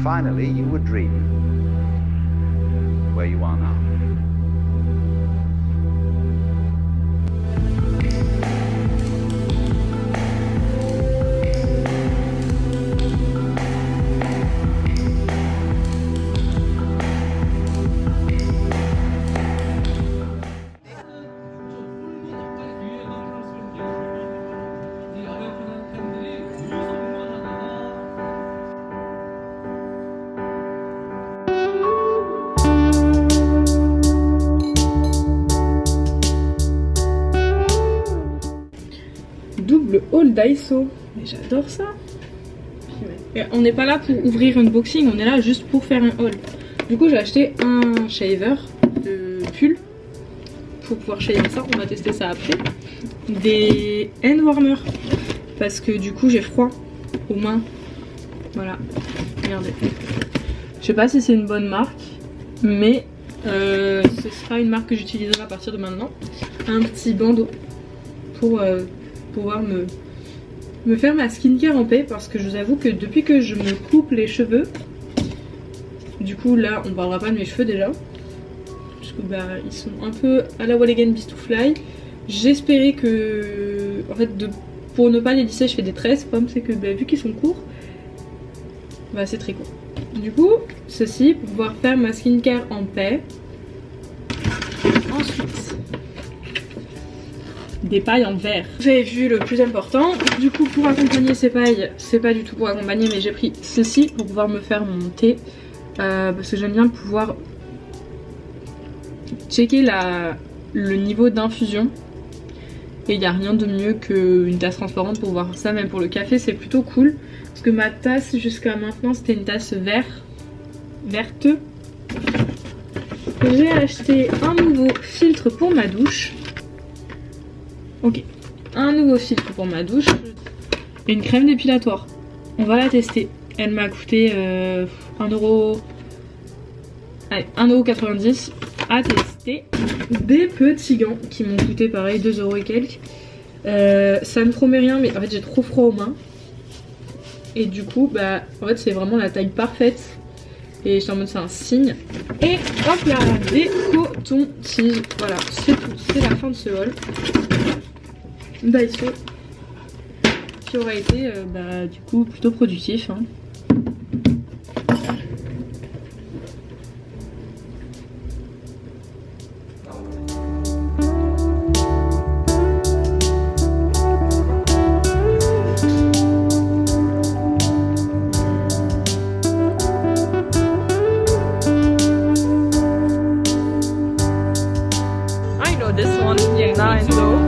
finally you would dream where you are now. Double haul Daiso, mais j'adore ça. Et on n'est pas là pour ouvrir un unboxing, on est là juste pour faire un haul. Du coup j'ai acheté un shaver de pull pour pouvoir shaver ça, on va tester ça après. Des hand warmers parce que du coup j'ai froid aux mains. Voilà, regardez. Je sais pas si c'est une bonne marque, mais ce sera une marque que j'utiliserai à partir de maintenant. Un petit bandeau pour pouvoir me faire ma skincare en paix, parce que je vous avoue que depuis que je me coupe les cheveux, du coup là on parlera pas de mes cheveux déjà parce que bah ils sont un peu à la Wall Again Beast to Fly. J'espérais que en fait pour ne pas les lisser je fais des tresses. Le problème c'est que bah, vu qu'ils sont courts, bah c'est très court. Du coup ceci pour pouvoir faire ma skincare en paix. Ensuite des pailles en verre. Vous avez vu le plus important. Du coup pour accompagner ces pailles, c'est pas du tout pour accompagner, mais j'ai pris ceci pour pouvoir me faire mon thé. Parce que j'aime bien pouvoir checker le niveau d'infusion. Et il n'y a rien de mieux qu'une tasse transparente pour voir ça. Même pour le café c'est plutôt cool. Parce que ma tasse jusqu'à maintenant c'était une tasse verte. J'ai acheté un nouveau filtre pour ma douche. Ok, un nouveau filtre pour ma douche et une crème dépilatoire. On va la tester. Elle m'a coûté 1€. Allez, 1,90€ à tester. Des petits gants qui m'ont coûté pareil 2€ et quelques. Ça ne promet rien, mais en fait j'ai trop froid aux mains. Et du coup, bah en fait c'est vraiment la taille parfaite. Et je suis en mode c'est un signe. Et hop là, des cotons-tiges. Voilà, c'est tout. C'est la fin de ce haul. Daiso qui aura été bah, du coup plutôt productif hein. I know this one, yeah, nice though.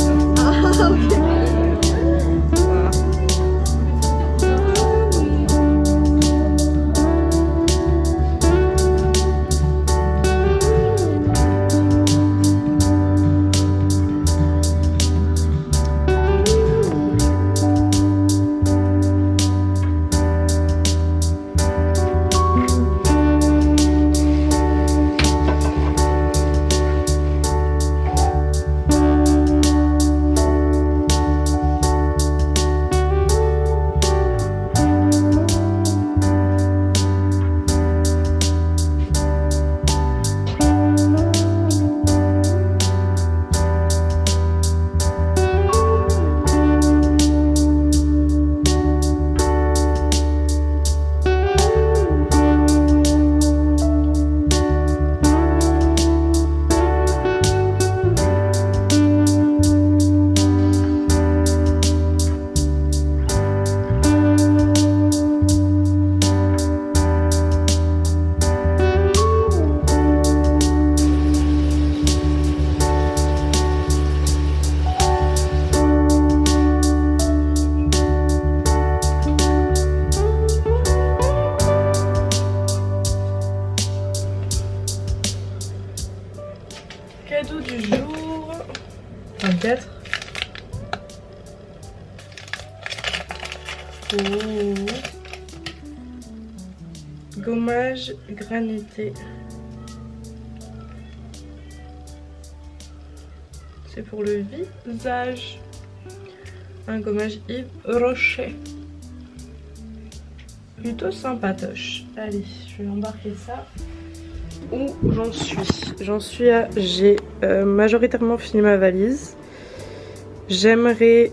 Cadeau du jour 24. Oh. Gommage granité. C'est pour le visage. Un gommage Yves Rocher. plutôt sympatoche. Allez, je vais embarquer ça. Où j'en suis? J'en suis à... J'ai majoritairement fini ma valise. J'aimerais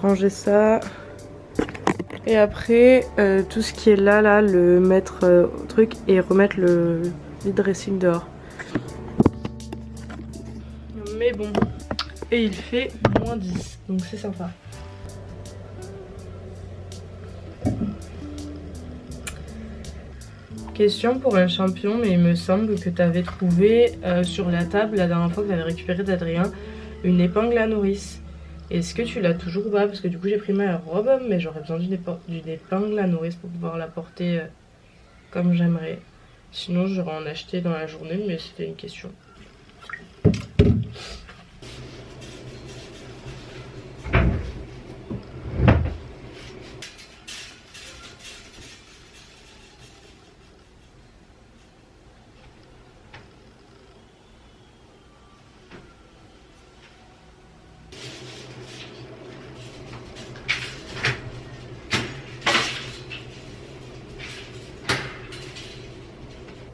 ranger ça. Et après, tout ce qui est là, le mettre au truc et remettre le dressing dehors. Mais bon. Et il fait -10, donc c'est sympa. Question pour un champion, mais il me semble que tu avais trouvé sur la table la dernière fois que tu avais récupéré d'Adrien une épingle à nourrice. Est-ce que tu l'as toujours ou pas? Parce que du coup j'ai pris ma robe, mais j'aurais besoin d'une épingle à nourrice pour pouvoir la porter comme j'aimerais. Sinon j'aurais en acheté dans la journée, mais c'était une question.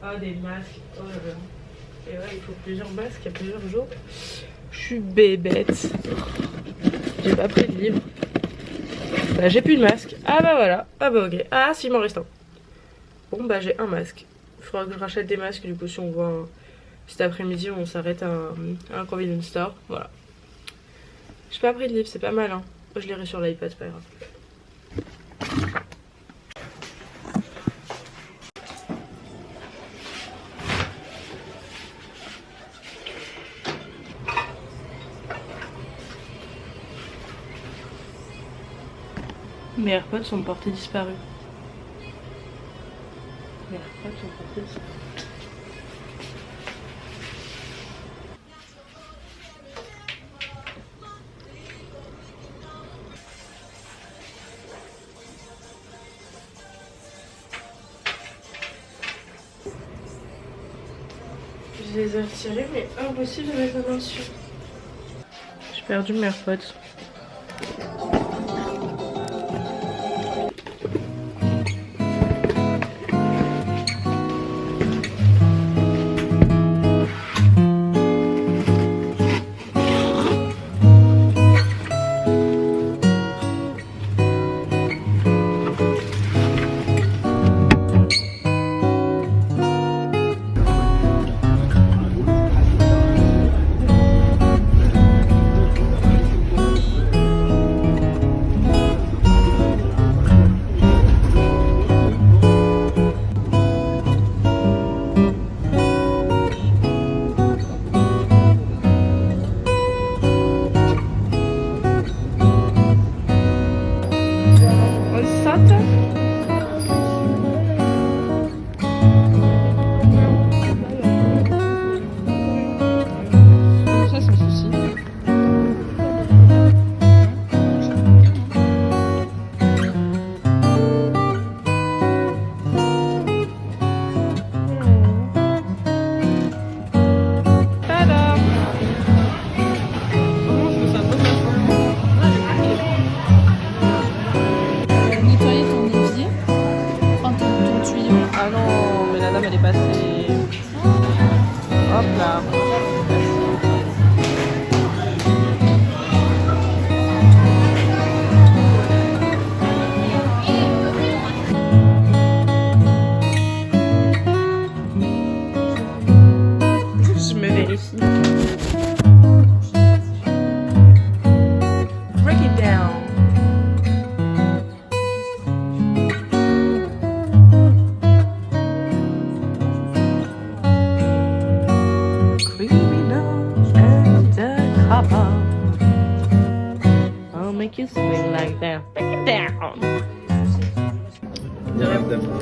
Ah, des masques, oh là là. Et ouais, il faut plusieurs masques, il y a plusieurs jours. Je suis bébête. J'ai pas pris de livre. Bah j'ai plus de masque. Ah bah voilà, ah bah ok. Ah si, il m'en reste un. Bon bah j'ai un masque. Il faudra que je rachète des masques, du coup si on voit cet après-midi on s'arrête à un convenience store. Voilà. J'ai pas pris de livre, c'est pas mal hein. Je lirai sur l'iPad, c'est pas grave. Mes AirPods sont portés disparus. Mes AirPods sont portés disparus. Je les ai retirés, mais impossible de mettre la main dessus. J'ai perdu mes AirPods.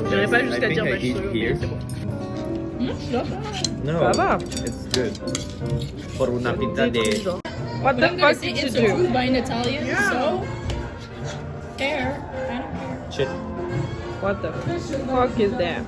J'irai pas jusqu'à dire bah, No, ça va. it's good. For una pizza de... What the fuck did you It's do? approved by an Italian, so fair. I don't care. Shit. What the fuck is that?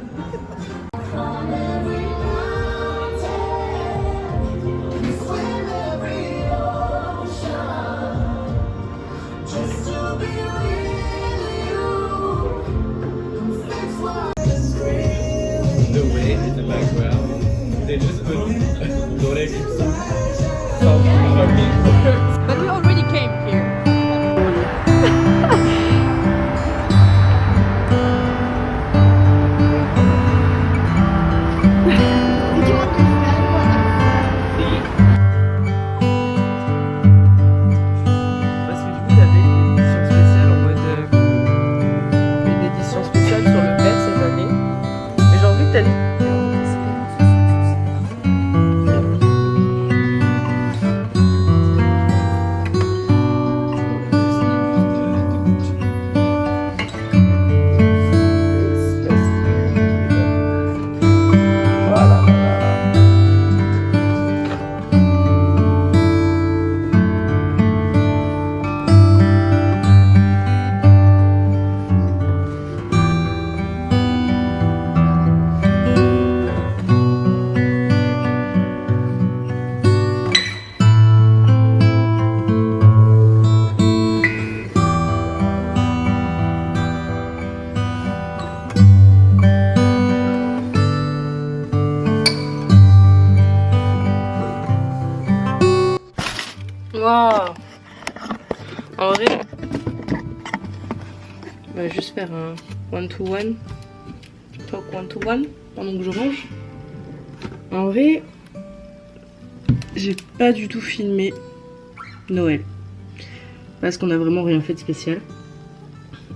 Waouh. En vrai, on va juste faire un one-to-one. Talk one-to-one pendant que je range. En vrai, j'ai pas du tout filmé Noël. Parce qu'on a vraiment rien fait de spécial.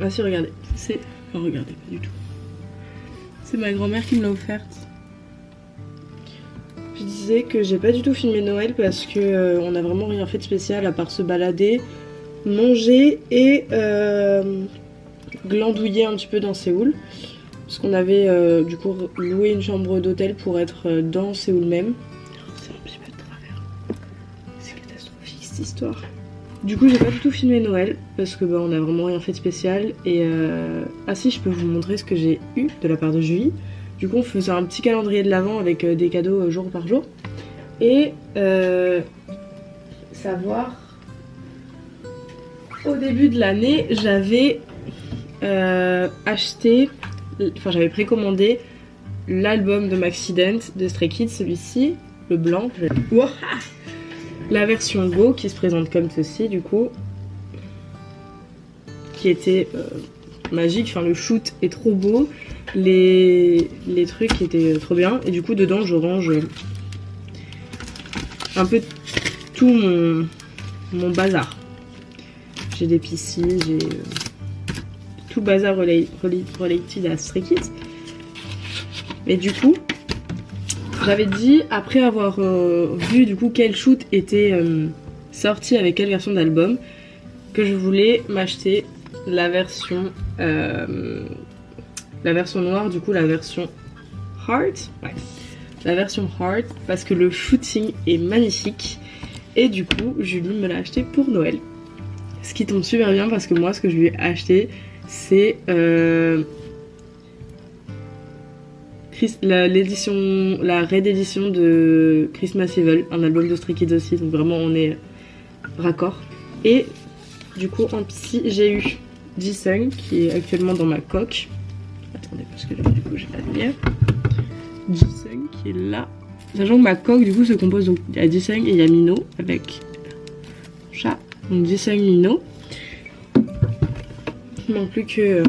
Ah si, regardez. C'est... Oh, regardez, pas du tout. C'est ma grand-mère qui me l'a offerte. Je disais que j'ai pas du tout filmé Noël parce que on a vraiment rien fait de spécial à part se balader, manger et glandouiller un petit peu dans Séoul. Parce qu'on avait du coup loué une chambre d'hôtel pour être dans Séoul même. C'est un petit peu de travers. C'est catastrophique cette histoire. Du coup j'ai pas du tout filmé Noël parce que bah, on a vraiment rien fait de spécial. Et ah si, je peux vous montrer ce que j'ai eu de la part de Julie. Du coup on faisait un petit calendrier de l'Avent avec des cadeaux jour par jour. Et savoir, au début de l'année j'avais acheté, enfin j'avais précommandé l'album de Maxident de Stray Kids, celui-ci, le blanc. Wow, la version Go qui se présente comme ceci du coup, qui était magique, enfin le shoot est trop beau, les trucs étaient trop bien et du coup dedans je range un peu tout mon bazar. J'ai des PC, j'ai tout bazar related à Stray Kids. Mais du coup, j'avais dit, après avoir vu du coup quel shoot était sorti avec quelle version d'album, que je voulais m'acheter la version noire, du coup la version Heart. Ouais. La version Heart, parce que le shooting est magnifique. Et du coup, Julie me l'a acheté pour Noël. Ce qui tombe super bien parce que moi, ce que je lui ai acheté, c'est la réédition de Christmas Evil, un album de Stray Kids aussi, donc vraiment on est raccord. Et du coup en psy j'ai eu Jisung qui est actuellement dans ma coque. Attendez parce que là du coup j'ai pas de lumière. Jisung qui est là. Sachant que ma coque du coup se compose donc il y a Jisung et il y a Mino avec mon chat. Donc Jisung, Mino. Il manque plus que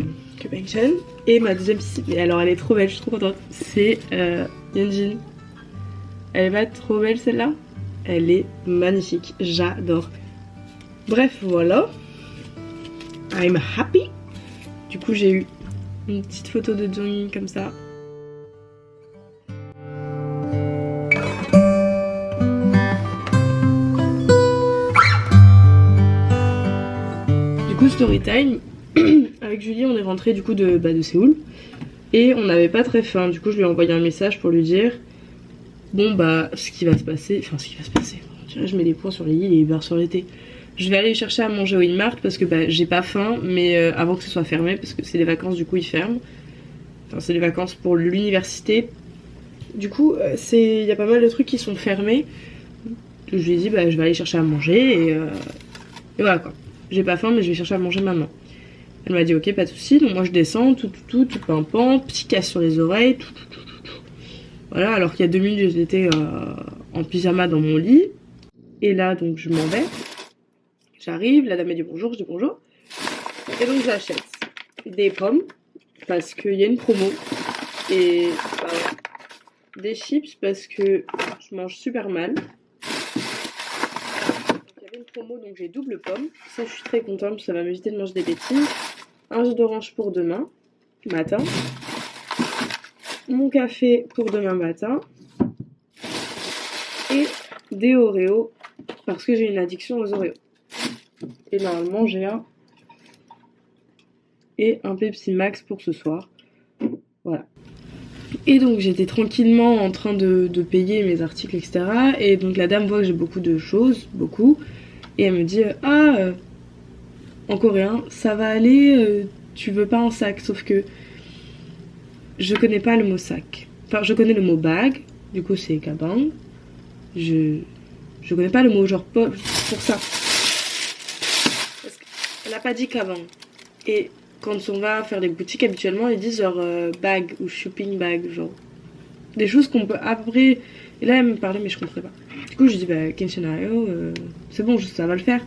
Bangchan. Et ma deuxième psy, mais alors elle est trop belle, je suis trop contente, c'est Yeonjin. Elle est pas trop belle celle-là? Elle est magnifique, j'adore. Bref, voilà. I'm happy. Du coup j'ai eu une petite photo de Jongin comme ça. Du coup story time. Avec Julie on est rentré du coup de Séoul et on n'avait pas très faim, du coup je lui ai envoyé un message pour lui dire bon bah ce qui va se passer, je mets des points sur les i et les barres sur les t, je vais aller chercher à manger au Inmart parce que bah, j'ai pas faim mais avant que ce soit fermé parce que c'est les vacances du coup ils ferment, enfin c'est les vacances pour l'université du coup il y a pas mal de trucs qui sont fermés, je lui ai dit bah je vais aller chercher à manger et voilà quoi, j'ai pas faim mais je vais chercher à manger maintenant. Elle m'a dit ok pas de soucis, donc moi je descends, tout pimpant, petit casse sur les oreilles, tout. Voilà, alors qu'il y a 2 minutes j'étais en pyjama dans mon lit. Et là donc je m'en vais. J'arrive, la dame me dit bonjour, je dis bonjour. Et donc j'achète des pommes, parce qu'il y a une promo. Et des chips parce que je mange super mal. Il y avait une promo donc j'ai double pomme. Ça je suis très contente parce que ça va m'éviter de manger des bêtises. Un jus d'orange pour demain matin, mon café pour demain matin et des Oreos parce que j'ai une addiction aux Oreos. Et normalement j'ai un Pepsi Max pour ce soir. Voilà. Et donc j'étais tranquillement en train de payer mes articles etc. Et donc la dame voit que j'ai beaucoup de choses, et elle me dit en coréen, ça va aller, tu veux pas un sac, sauf que je connais pas le mot sac. Enfin, je connais le mot bag, du coup c'est kabang. Je connais pas le mot genre pour ça. Parce qu'elle a pas dit kabang. Et quand on va faire des boutiques, habituellement ils disent genre bag ou shopping bag, genre des choses qu'on peut après Et là, elle me parlait, mais je comprenais pas. Du coup, je dis, bah, Kenshinarayo, c'est bon, ça va le faire.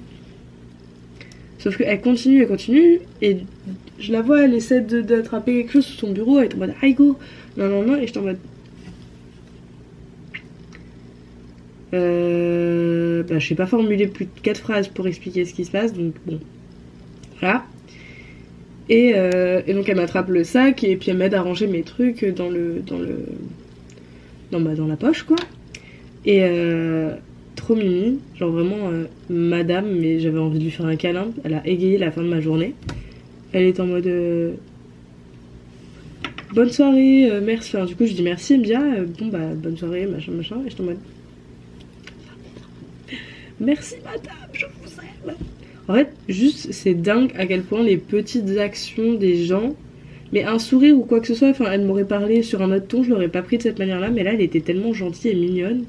Sauf qu'elle continue, et je la vois, elle essaie d'attraper quelque chose sous son bureau, elle est en mode Aigo, non, et je suis en mode. Bah, je sais pas formuler plus de 4 phrases pour expliquer ce qui se passe, donc bon. Voilà. Et donc elle m'attrape le sac, et puis elle m'aide à ranger mes trucs dans la poche, quoi. Et trop mimi, genre vraiment madame, mais j'avais envie de lui faire un câlin. Elle a égayé la fin de ma journée. Elle est en mode bonne soirée, merci. Enfin, du coup, je dis merci, elle me dit bon bah bonne soirée, machin. Et je suis en mode merci madame, je vous aime. En fait, juste c'est dingue à quel point les petites actions des gens, mais un sourire ou quoi que ce soit, enfin elle m'aurait parlé sur un autre ton, je l'aurais pas pris de cette manière-là, mais là elle était tellement gentille et mignonne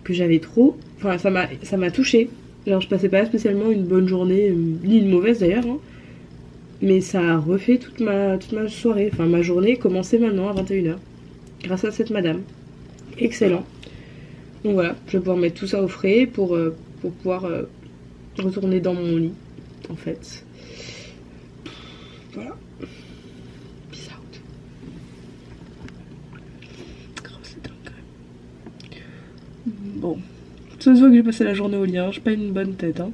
que j'avais trop, enfin ça m'a touchée. Genre je passais pas spécialement une bonne journée, ni une mauvaise d'ailleurs, hein, mais ça a refait toute ma soirée, enfin ma journée commençait maintenant à 21h, grâce à cette madame. Excellent. Donc voilà, je vais pouvoir mettre tout ça au frais pour pouvoir retourner dans mon lit, en fait. Voilà. Peace out. Grave, c'est dingue quand même. Bon. Ça se voit que j'ai passé la journée au lit, hein. J'ai pas une bonne tête, hein.